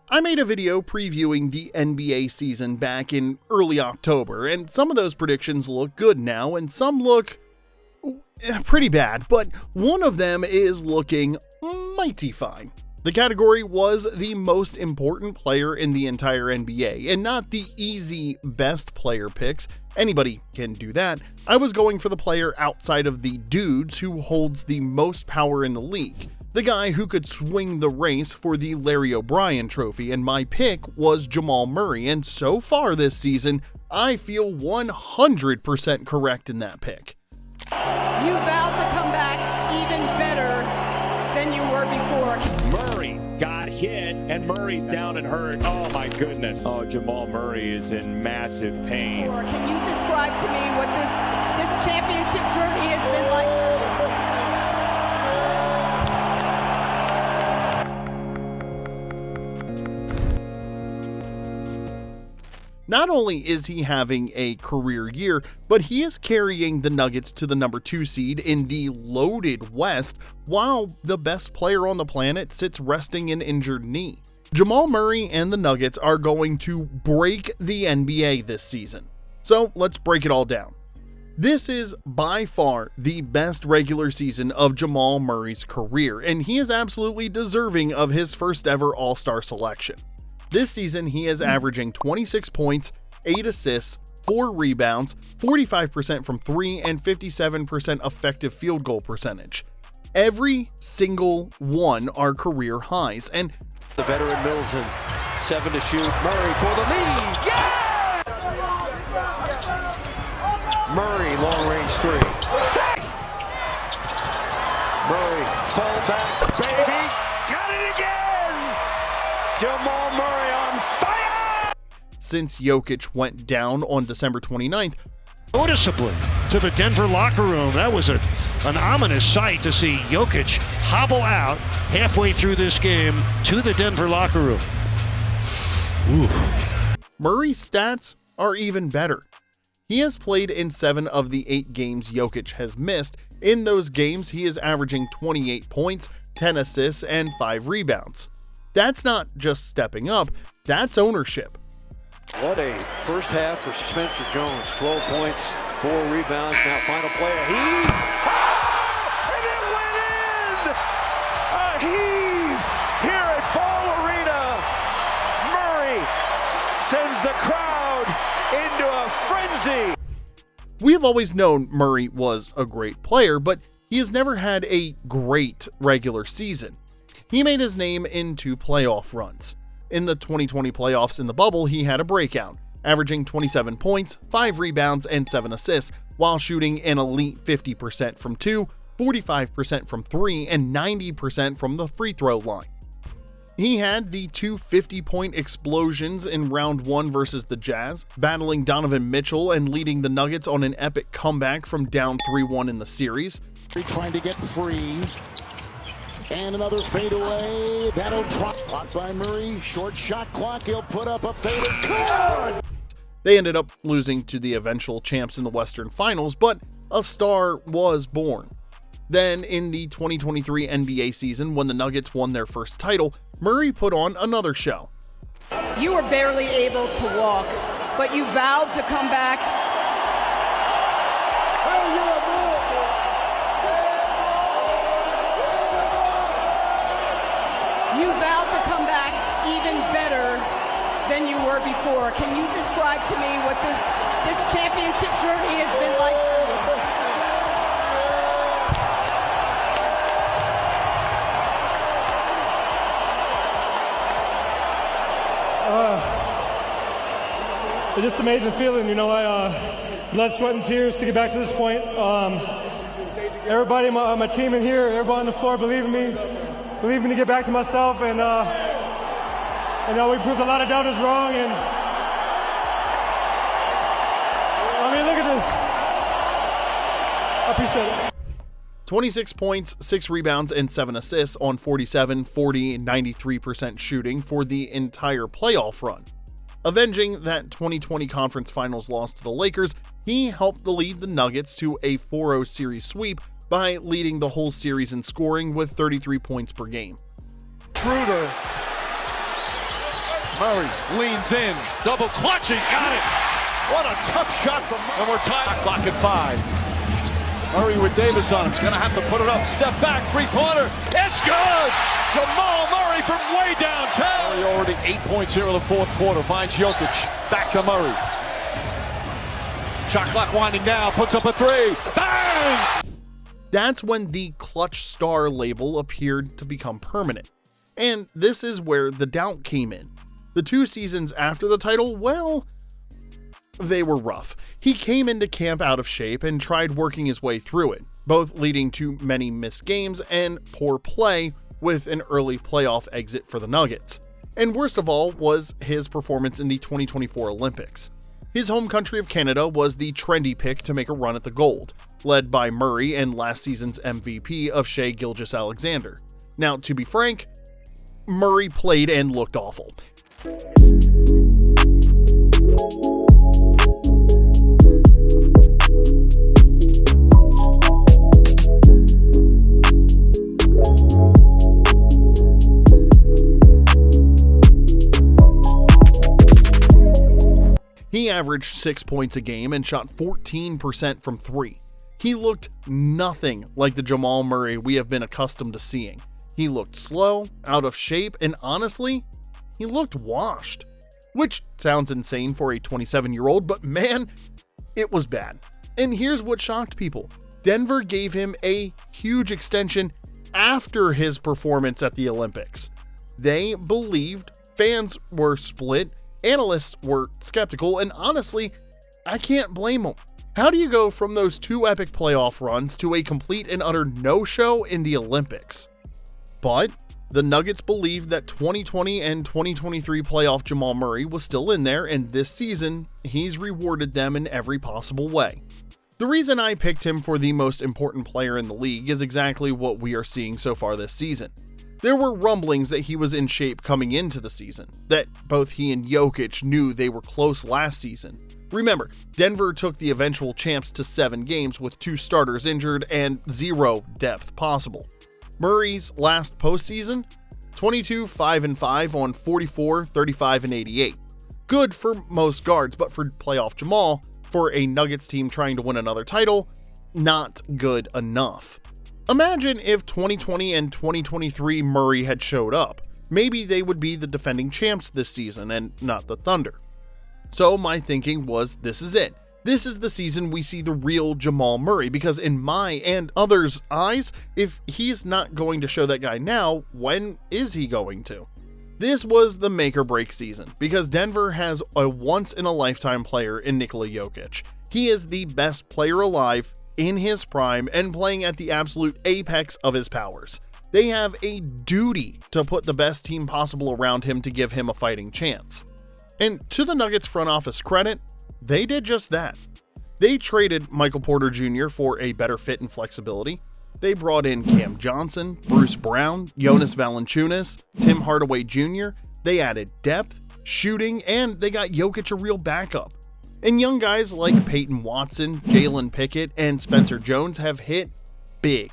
I made a video previewing the NBA season back in early October, and some of those predictions look good now, and some look pretty bad, but one of them is looking mighty fine. The category was the most important player in the entire NBA, and not the easy best player picks. Anybody can do that. I was going for the player outside of the dudes who holds the most power in the league. The guy who could swing the race for the Larry O'Brien trophy, and my pick was Jamal Murray, and so far this season, I feel 100% correct in that pick. You vowed to come back even better than you were before. Murray got hit, and Murray's down and hurt. Oh my goodness. Oh, Jamal Murray is in massive pain. Can you describe to me what this championship journey has been like? Not only is he having a career year, but he is carrying the Nuggets to the number 2 seed in the loaded West, while the best player on the planet sits resting an injured knee. Jamal Murray and the Nuggets are going to break the NBA this season. So let's break it all down. This is by far the best regular season of Jamal Murray's career, and he is absolutely deserving of his first ever All-Star selection. This season, he is averaging 26 points, 8 assists, 4 rebounds, 45% from 3, and 57% effective field goal percentage. Every single one are career highs, and the veteran Middleton, 7 to shoot, Murray for the lead, yeah! Murray, long range 3. Murray, fall back, baby, got it again! Jamal Murray on fire! Since Jokic went down on December 29th, noticeably to the Denver locker room, that was an ominous sight to see Jokic hobble out halfway through this game to the Denver locker room. Murray's stats are even better. He has played in 7 of the 8 games Jokic has missed. In those games, he is averaging 28 points, 10 assists, and 5 rebounds. That's not just stepping up, that's ownership. What a first half for Spencer Jones. 12 points, 4 rebounds. Now final play, a heave. Oh, and it went in! A heave here at Ball Arena. Murray sends the crowd into a frenzy. We have always known Murray was a great player, but he has never had a great regular season. He made his name in 2 playoff runs. In the 2020 playoffs in the bubble, he had a breakout, averaging 27 points, 5 rebounds, and 7 assists, while shooting an elite 50% from 2, 45% from 3, and 90% from the free throw line. He had the 2 50-point explosions in round 1 versus the Jazz, battling Donovan Mitchell and leading the Nuggets on an epic comeback from down 3-1 in the series. Trying to get free. And another fadeaway. That'll drop. Blocked by Murray. Short shot clock. He'll put up a fadeaway. Good! They ended up losing to the eventual champs in the Western Finals, but a star was born. Then, in the 2023 NBA season, when the Nuggets won their first title, Murray put on another show. You were barely able to walk, but you vowed to come back. You vowed to come back even better than you were before. Can you describe to me what this championship journey has been like? It's just an amazing feeling, you know. Blood, sweat, and tears to get back to this point. Everybody on my team in here, everybody on the floor, believe in me to get back to myself, and we proved a lot of doubters wrong. And I mean, look at this. I appreciate it. 26 points, 6 rebounds, and 7 assists on 47, 40, and 93% shooting for the entire playoff run. Avenging that 2020 conference finals loss to the Lakers, he helped lead the Nuggets to a 4-0 series sweep by leading the whole series in scoring with 33 points per game. Schroeder Murray leans in, double clutching, got it. What a tough shot from Murray. And we're tied. Clock at 5. Murray with Davis on him. He's going to have to put it up. Step back, three-pointer. It's good! Jamal Murray from way downtown. Murray already 8 points here in the fourth quarter. Finds Jokic. Back to Murray. Shot clock winding down. Puts up a three. Bang! That's when the clutch star label appeared to become permanent. And this is where the doubt came in. The 2 seasons after the title, well, they were rough. He came into camp out of shape and tried working his way through it, both leading to many missed games and poor play with an early playoff exit for the Nuggets. And worst of all was his performance in the 2024 Olympics. His home country of Canada was the trendy pick to make a run at the gold, led by Murray and last season's MVP of Shai Gilgeous-Alexander. Now, to be frank, Murray played and looked awful. He averaged 6 points a game and shot 14% from 3. He looked nothing like the Jamal Murray we have been accustomed to seeing. He looked slow, out of shape, and honestly, he looked washed. Which sounds insane for a 27-year-old, but man, it was bad. And here's what shocked people. Denver gave him a huge extension after his performance at the Olympics. They believed, fans were split, analysts were skeptical, and honestly, I can't blame them. How do you go from those 2 epic playoff runs to a complete and utter no-show in the Olympics? But the Nuggets believed that 2020 and 2023 playoff Jamal Murray was still in there, and this season, he's rewarded them in every possible way. The reason I picked him for the most important player in the league is exactly what we are seeing so far this season. There were rumblings that he was in shape coming into the season, that both he and Jokic knew they were close last season. Remember, Denver took the eventual champs to 7 games with 2 starters injured and 0 depth possible. Murray's last postseason, 22-5-5 on 44, 35, and 88. Good for most guards, but for playoff Jamal, for a Nuggets team trying to win another title, not good enough. Imagine if 2020 and 2023 Murray had showed up. Maybe they would be the defending champs this season and not the Thunder. So my thinking was, this is it. This is the season we see the real Jamal Murray, because in my and others' eyes, if he's not going to show that guy now, when is he going to? This was the make or break season, because Denver has a once-in-a-lifetime player in Nikola Jokic. He is the best player alive, in his prime, and playing at the absolute apex of his powers. They have a duty to put the best team possible around him to give him a fighting chance. And to the Nuggets front office credit, they did just that. They traded Michael Porter Jr. for a better fit and flexibility. They brought in Cam Johnson, Bruce Brown, Jonas Valanciunas, Tim Hardaway Jr. They added depth, shooting, and they got Jokic a real backup. And young guys like Peyton Watson, Jalen Pickett, and Spencer Jones have hit big.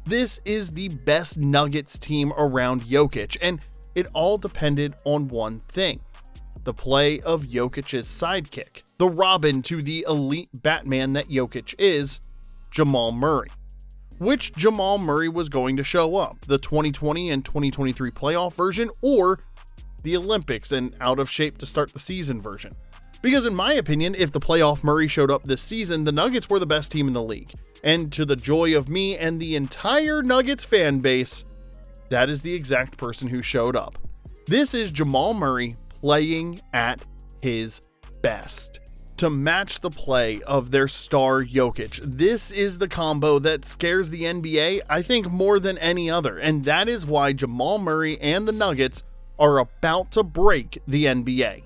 This is the best Nuggets team around Jokic, and it all depended on one thing: the play of Jokic's sidekick, the Robin to the elite Batman that Jokic is, Jamal Murray. Which Jamal Murray was going to show up, the 2020 and 2023 playoff version, or the Olympics and out of shape to start the season version? Because in my opinion, if the playoff Murray showed up this season, the Nuggets were the best team in the league. And to the joy of me and the entire Nuggets fan base, that is the exact person who showed up. This is Jamal Murray playing at his best. To match the play of their star Jokic, this is the combo that scares the NBA, I think, more than any other. And that is why Jamal Murray and the Nuggets are about to break the NBA.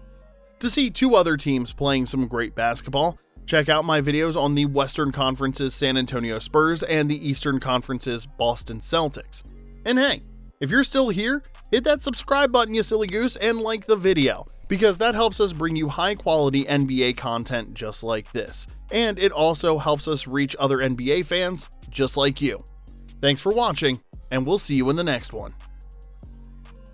To see 2 other teams playing some great basketball, check out my videos on the Western Conference's San Antonio Spurs and the Eastern Conference's Boston Celtics. And hey, if you're still here, hit that subscribe button, you silly goose, and like the video, because that helps us bring you high quality NBA content just like this. And it also helps us reach other NBA fans just like you. Thanks for watching, and we'll see you in the next one.